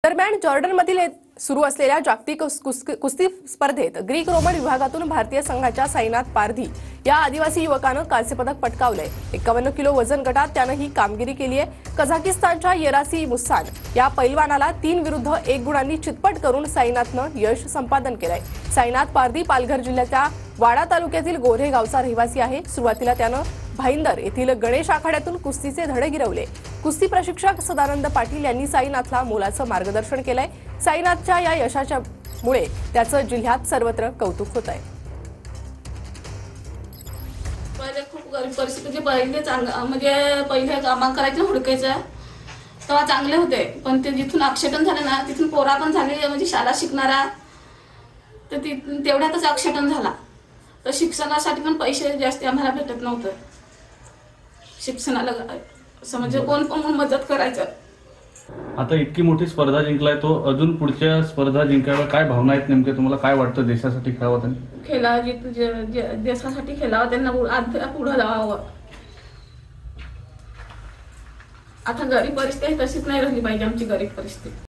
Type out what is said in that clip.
दरम्यान जॉर्डनमधील सुरू असलेल्या जागतिक कुस्ती स्पर्धेत ग्रीक रोमन विभागातून भारतीय संघाच्या साईनाथ पारधी या आदिवासी युवकानं कांस्य पदक पटकावलंय। 51 किलो वजन गटात त्यानं ही कामगिरी केली आहे। कझाकिस्तानच्या येरासी मुस्सान या पैलवानाला 3 विरुद्ध 1 गुणांनी चितपट करून साईनाथनं यश संपादन केलंय। साईनाथ पारधी पालघर जिल्ह्याच्या वाडा तालुक्यातील गोऱ्हे गावचा रहिवासी आहे। सुरुवातीला त्यानं भाईंदर येथील गणेश आखाड्यातून कुस्तीचे धडे गिरवले। कुस्ती प्रशिक्षक सदानंद पाटील यांनी साईनाथला मोलाचं मार्गदर्शन केलंय। साईनाथच्या या यशामुळे त्याचं जिल्ह्यात सर्वत्र कौतुक होत आहे। पहिले खूप गरीब परिस्थिती, पहिले कामं करायचं हुडकायचं तेव्हा चांगले होते, पण ते जिथून अक्षेपण झालं ना तिथून पोरा पण झाले, म्हणजे शाळा शिकणारा तर तेवढ्यातच अक्षेपण झाला। तर शिक्षणासाठी पण पैसे जास्त आम्हाला भेटत नव्हतं। शिक्षणाला असं म्हणजे कोण पण मदत करायचं। आता इतकी मोठी स्पर्धा जिंकलाय तो, अजून पुढच्या स्पर्धा जिंकायला काय भावना आहेत नेमके? तुम्हाला काय वाटतं देशासाठी खेळावं त्यांनी? देशासाठी खेळावं, त्यांना पुढे जावं। आता गरीब परिस्थिती तशीच नाही राहिली पाहिजे आमची गरीब परिस्थिती।